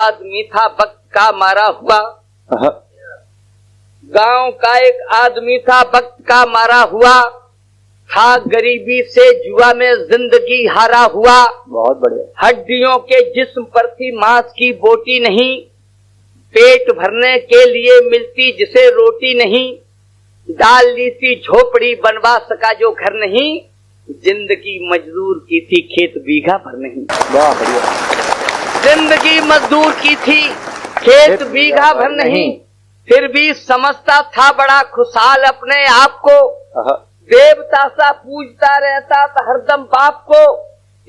आदमी था वक्त का मारा हुआ। गांव का एक आदमी था वक्त का मारा हुआ, था गरीबी से जुआ में जिंदगी हारा हुआ। बहुत बढ़िया। हड्डियों के जिस्म पर थी मांस की बोटी नहीं, पेट भरने के लिए मिलती जिसे रोटी नहीं। डाल ली थी झोपड़ी बनवा सका जो घर नहीं, जिंदगी मजदूर की थी खेत बीघा भर नहीं। वाह बढ़िया। जिंदगी मजदूर की थी खेत बीघा भर नहीं, फिर भी समझता था बड़ा खुशहाल अपने आप को। देवता सा पूजता रहता था हरदम बाप को,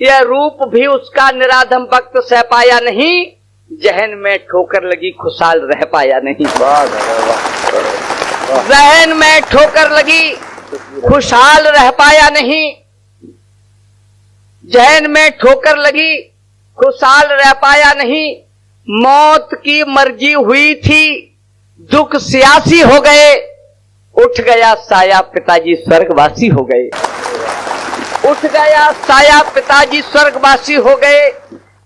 यह रूप भी उसका निराधम वक्त सह पाया नहीं, जहन में ठोकर लगी खुशहाल रह पाया नहीं। जहन में ठोकर लगी खुशहाल रह पाया नहीं, जहन में ठोकर लगी खुशहाल रह पाया नहीं। मौत की मर्जी हुई थी दुख सियासी हो गए, उठ गया साया पिताजी स्वर्गवासी हो गए। उठ गया साया पिताजी स्वर्गवासी हो गए।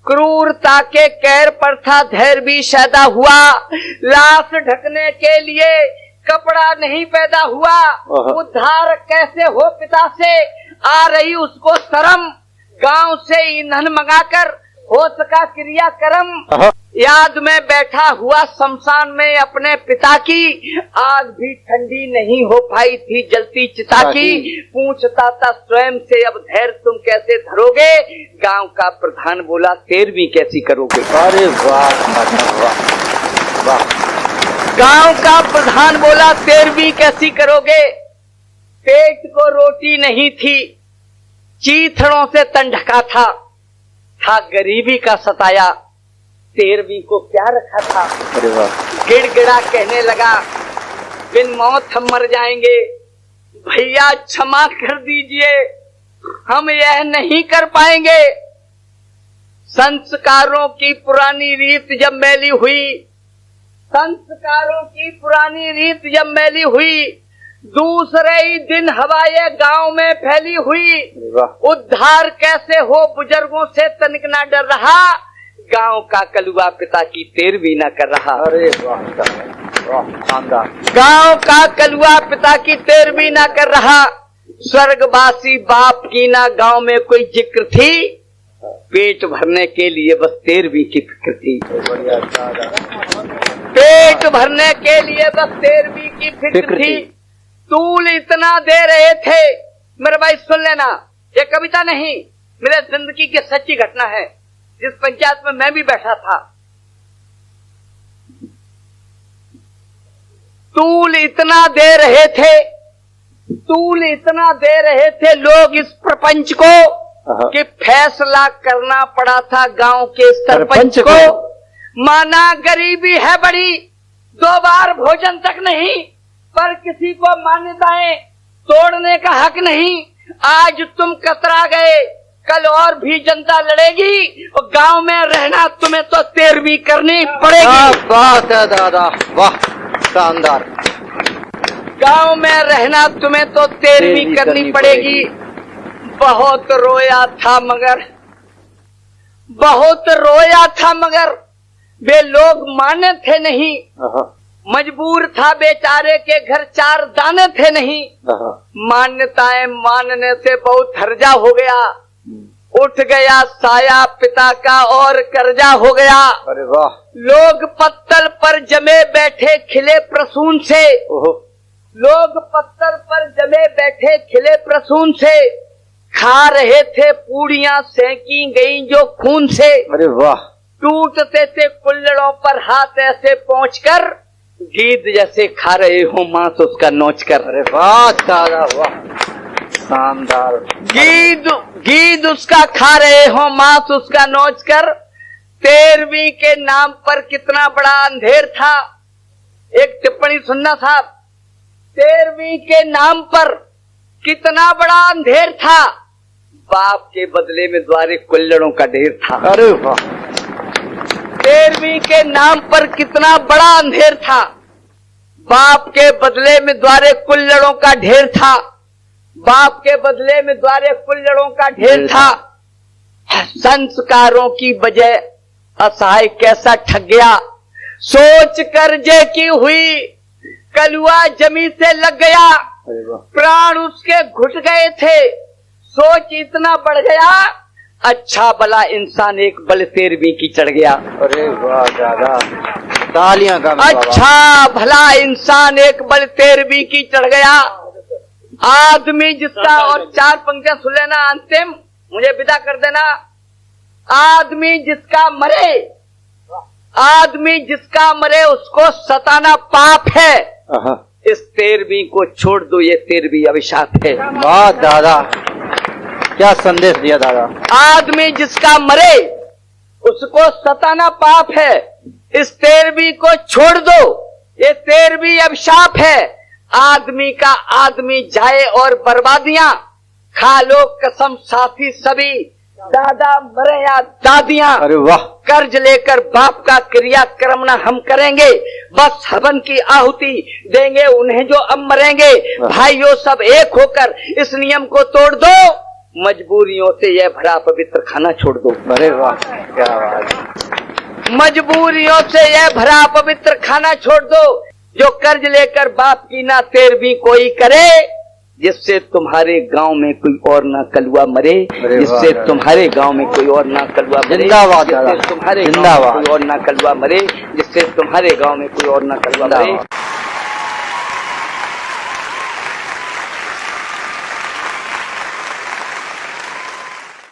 क्रूरता के कैर पर था धैर्य भी शैदा हुआ, लाश ढकने के लिए कपड़ा नहीं पैदा हुआ। उद्धार कैसे हो पिता से आ रही उसको शर्म, गांव से ईंधन मंगाकर हो सका क्रियाक्रम। याद में बैठा हुआ शमशान में अपने पिता की, आग भी ठंडी नहीं हो पाई थी जलती चिता की। पूछता था स्वयं से अब धैर्य तुम कैसे धरोगे, गांव का प्रधान बोला 13वीं कैसी करोगे। अरे वाह वाह। गांव का प्रधान बोला 13वीं कैसी करोगे। पेट को रोटी नहीं थी, चीथड़ों से तन ढका था गरीबी का सताया, 13वीं को क्या रखा था। अरे वाह। गिड़गिड़ा कहने लगा बिन मौत हम मर जाएंगे, भैया क्षमा कर दीजिए हम यह नहीं कर पाएंगे। संस्कारों की पुरानी रीत जब मैली हुई, संस्कारों की पुरानी रीत जब मैली हुई, दूसरे ही दिन हवाएं गांव में फैली हुई। उद्धार कैसे हो बुजुर्गों से तनिक ना डर रहा, गांव का कलुआ पिता की 13वीं न कर रहा। अरे वाह शानदार। गांव का कलुआ पिता की 13वीं न कर रहा, स्वर्गवासी बाप की ना गांव में कोई जिक्र थी, पेट भरने के लिए बस 13वीं की फिक्र थी। पेट भरने के लिए बस 13वीं की फिक्र थी। तूल इतना दे रहे थे, मेरे भाई सुन लेना, ये कविता नहीं, मेरे जिंदगी की सच्ची घटना है, जिस पंचायत में मैं भी बैठा था। तूल इतना दे रहे थे, तूल इतना दे रहे थे लोग इस प्रपंच को कि फैसला करना पड़ा था गांव के सरपंच को। माना गरीबी है बड़ी, 2 बार भोजन तक नहीं, पर किसी को मान्यताएं तोड़ने का हक नहीं। आज तुम कतरा गए, कल और भी जनता लड़ेगी, और गांव में रहना तुम्हें तो 13वीं करनी पड़ेगी। बात है दादा, वाह शानदार। गांव में रहना तुम्हें तो 13वीं करनी पड़ेगी। बहुत रोया था मगर, बहुत रोया था मगर वे लोग माने थे नहीं। मजबूर था बेचारे के घर 4 दाने थे नहीं। मान्यताएं मानने से बहुत हर्जा हो गया, उठ गया साया पिता का और कर्जा हो गया। अरे वाह। लोग पत्तल पर जमे बैठे खिले प्रसून से, लोग पत्तल पर जमे बैठे खिले प्रसून से, खा रहे थे पूड़ियां सेंकी गई जो खून से। अरे वाह। टूटते थे कुल्लड़ों पर हाथ ऐसे पहुंचकर, गीद जैसे खा रहे हो मांस उसका नोच कर। अरे वाह दादा, वाह शानदार। गीद उसका खा रहे हो मांस उसका नोच कर। 13वीं के नाम पर कितना बड़ा अंधेर था। एक टिप्पणी सुनना साहब, 13वीं के नाम पर कितना बड़ा अंधेर था, बाप के बदले में द्वारे कुल्लड़ों का ढेर था। अरे वाह। 13वीं के नाम पर कितना बड़ा अंधेर था, बाप के बदले में द्वारे कुल्लड़ों का ढेर था। बाप के बदले में द्वारे कुल्लड़ों का ढेर था। संस्कारों की बजाय असहाय कैसा ठग गया, सोच कर्जे की हुई, कलुआ जमी से लग गया, अरे वाह, प्राण उसके घुट गए थे, सोच इतना बढ़ गया, अच्छा भला इंसान एक बल 13वीं की चढ़ गया। अरे वाह दादा, तालियां का अच्छा भला इंसान एक बल 13वीं की चढ़ गया। आदमी जिसका, और 4 पंक्तियां सुन लेना, अंतिम मुझे विदा कर देना। आदमी जिसका मरे, आदमी जिसका मरे उसको सताना पाप है, इस 13वीं को छोड़ दो, ये 13वीं अभिशाप है। वाह दादा, क्या संदेश दिया दादा। आदमी जिसका मरे उसको सताना पाप है, इस 13वीं को छोड़ दो, ये 13वीं अभिशाप है। आदमी का आदमी जाए और बर्बादियां खा लो कसम साथी सभी, दादा मरे या दादियां। अरे वाह, कर्ज लेकर बाप का क्रियाक्रम न हम करेंगे, बस हवन की आहुति देंगे उन्हें जो अब मरेंगे। भाइयों सब एक होकर इस नियम को तोड़ दो, मजबूरियों से यह भरा पवित्र खाना छोड़ दो। अरे वाह, क्या बात। मजबूरियों से यह भरा पवित्र खाना छोड़ दो, जो कर्ज लेकर बाप की ना 13वीं कोई करे, जिससे तुम्हारे गांव में कोई और ना कलुआ मरे, जिससे तुम्हारे गांव में कोई और ना कलुआ मरे, जिंदाबाद, जिससे तुम्हारे गांव में कोई और ना कलुआ मरे, जिससे तुम्हारे गांव में कोई और ना कलुआ मरे।